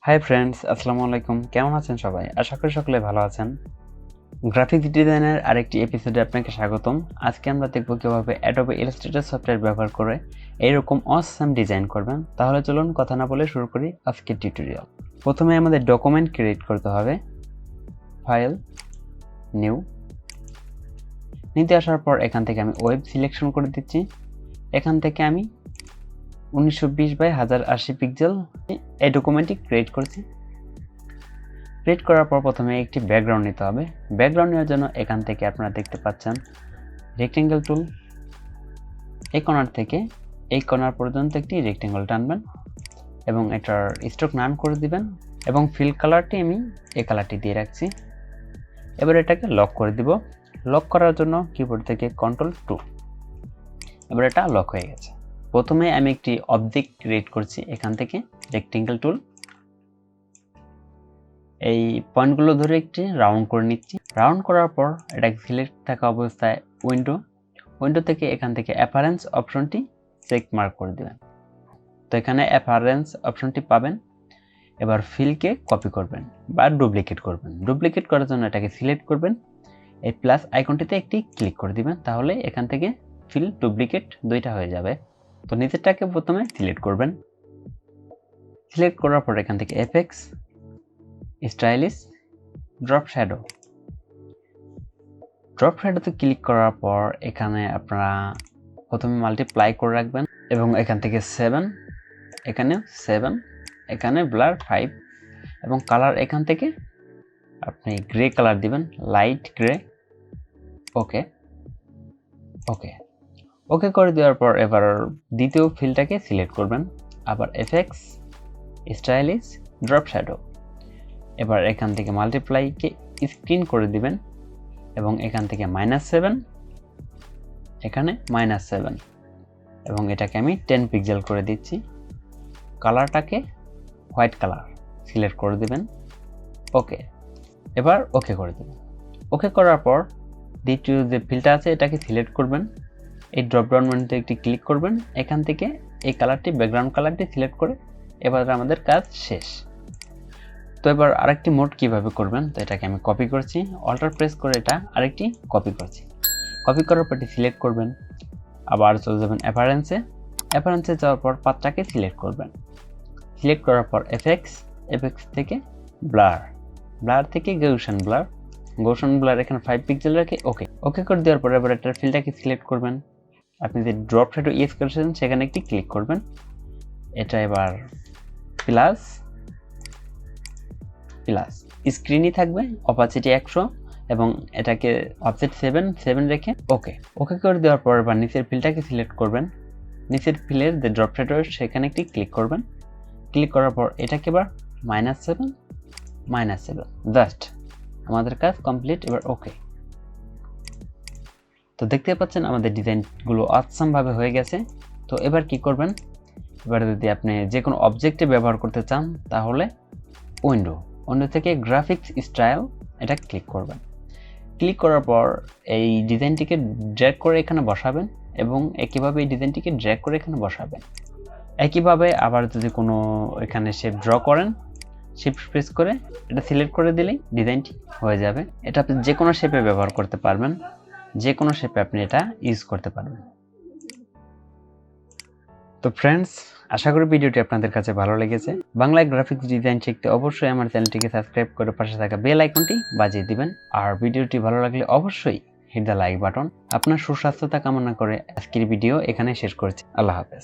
Hi friends, আসসালামু আলাইকুম। কেমন আছেন সবাই? আশা করি সকলে ভালো আছেন। গ্রাফিক্স ডিজাইনের আরেকটি এপিসোডে আপনাকে স্বাগতম। আজকে আমরা দেখব কিভাবে অ্যাডোবে ইলাস্ট্রেটর সফটওয়্যার ব্যবহার করে এইরকম অসাম ডিজাইন করবেন। তাহলে চলুন কথা না বলে শুরু করি আজকের টিউটোরিয়াল। প্রথমে আমাদের ডকুমেন্ট ক্রিয়েট করতে হবে। ফাইল, নিউ, নিতে আসার পর এখান থেকে আমি ওয়েব সিলেকশন করে দিচ্ছি। এখান থেকে আমি 1920x1080 পিক্সেল এই ডকুমেন্টটি ক্রিয়েট করছি। ক্রিয়েট করার পর প্রথমে একটি ব্যাকগ্রাউন্ড নিতে হবে। ব্যাকগ্রাউন্ড নেওয়ার জন্য এখান থেকে আপনারা দেখতে পাচ্ছেন রেক্টেঙ্গেল টুল। এই কর্নার থেকে এই কর্নার পর্যন্ত একটি রেক্টেঙ্গেল টানবেন এবং এটার স্ট্রোক নান করে দিবেন এবং ফিল কালারটি আমি এই কালারটি দিয়ে রাখছি। এবার এটাকে লক করে দিব। লক করার জন্য কিবোর্ড থেকে Ctrl+2। এবার এটা লক হয়ে গেছে। প্রথমে আমি একটি অবজেক্ট ক্রিয়েট করছি। এখান থেকে রেক্টেঙ্গেল টুল, এই পয়েন্টগুলো ধরে একটি রাউন্ড করে নিচ্ছি। রাউন্ড করার পর এটাকে সিলেক্ট থাকা অবস্থায় উইন্ডো থেকে এখান থেকে অ্যাপারেন্স অপশনটি চেক মার্ক করে দেবেন। তো এখানে অ্যাপারেন্স অপশনটি পাবেন। এবার ফিলকে কপি করবেন বা ডুপ্লিকেট করবেন। ডুপ্লিকেট করার জন্য এটাকে সিলেক্ট করবেন, এই প্লাস আইকনটিতে একটি ক্লিক করে দিবেন। তাহলে এখান থেকে ফিল ডুপ্লিকেট দুইটা হয়ে যাবে। তো নিচেরটাকে প্রথমে সিলেক্ট করবেন। সিলেক্ট করার পর এখান থেকে এফেক্টস, স্টাইলিশ, ড্রপ শ্যাডোতে ক্লিক করার পর এখানে আপনারা প্রথমে মাল্টিপ্লাই করে রাখবেন এবং এখান থেকে 7, এখানে 7, এখানে ব্লার 5 এবং কালার এখান থেকে আপনি গ্রে কালার দিবেন, লাইট গ্রে। ওকে ওকে ওকে করে দেওয়ার পর এবার দ্বিতীয় ফিলটাকে সিলেক্ট করবেন। আবার এফেক্টস, স্টাইলিশ, ড্রপ শ্যাডো। এবার এখান থেকে মাল্টিপ্লাইকে স্ক্রিন করে দিবেন এবং এখান থেকে -7, এখানে -7 এবং এটাকে আমি 10 পিক্সেল করে দিচ্ছি। কালারটাকে হোয়াইট কালার সিলেক্ট করে দিবেন। ওকে, এবার ওকে করে দেবেন। ওকে করার পর দ্বিতীয় যে ফিলটা আছে এটাকে সিলেক্ট করবেন। এই ড্রপডাউন মেনুতে একটি ক্লিক করবেন। এখান থেকে এই কালারটি, ব্যাকগ্রাউন্ড কালারটি সিলেক্ট করে এবার আমাদের কাজ শেষ। তো এবার আরেকটি মোড কিভাবে করবেন, তো এটাকে আমি কপি করছি, অল্টার প্রেস করে এটা আরেকটি কপি করছি। কপি করার পরটি সিলেক্ট করবেন, আবার চলে যাবেন অ্যাপারেন্সে যাওয়ার পর পাতটাকে সিলেক্ট করবেন। সিলেক্ট করার পর এফেক্টস থেকে ব্লার থেকে গৌশন ব্লার এখানে 5 পিক্সেল রেখে ওকে করে দেওয়ার পর এবার এটার ফিলটাকে সিলেক্ট করবেন। আপনি যে ড্রপ শ্যাডো ইউজ করেছেন সেখানে একটি ক্লিক করবেন। এটা এবার প্লাস স্ক্রিনই থাকবে, অপাসিটি 100 এবং এটাকে অফসেট 7 রেখে ওকে করে দেওয়ার পর এবার নিচের ফিলটাকে সিলেক্ট করবেন। নিচের ফিলের যে ড্রপ শ্যাডো সেখানে একটি ক্লিক করবেন। ক্লিক করার পর এটাকে এবার -7 জাস্ট আমাদের কাজ কমপ্লিট। এবার ওকে। তো দেখতে পাচ্ছেন আমাদের ডিজাইনগুলো অসাম ভাবে হয়ে গেছে। তো এবার কি করবেন, এবার যদি আপনি যে কোনো অবজেক্টে ব্যবহার করতে চান তাহলে উইন্ডো থেকে গ্রাফিক্স স্টাইল এটা ক্লিক করবেন। ক্লিক করার পর এই ডিজাইনটিকে ড্র্যাগ করে এখানে বসাবেন এবং একইভাবে এই ডিজাইনটিকে ড্র্যাগ করে এখানে বসাবেন। একইভাবে আবার যদি কোনো এখানে শেপ ড্র করেন, শিফট প্রেস করে এটা সিলেক্ট করে দিলেই ডিজাইনটি হয়ে যাবে। এটা আপনি যে কোনো শেপে ব্যবহার করতে পারবেন, যে কোনো শেপে আপনি এটা ইউজ করতে পারবেন। তো ফ্রেন্ডস, আশা করি ভিডিওটি আপনাদের কাছে ভালো লেগেছে। বাংলায় গ্রাফিক্স ডিজাইন শিখতে অবশ্যই আমার চ্যানেলটিকে সাবস্ক্রাইব করে পাশে থাকা বেল আইকনটি বাজিয়ে দিবেন। আর ভিডিওটি ভালো লাগলে অবশ্যই হিট দ্য লাইক বাটন। আপনার সুস্বাস্থ্যতা কামনা করে আজকের ভিডিও এখানে শেষ করছি। আল্লাহ হাফেজ।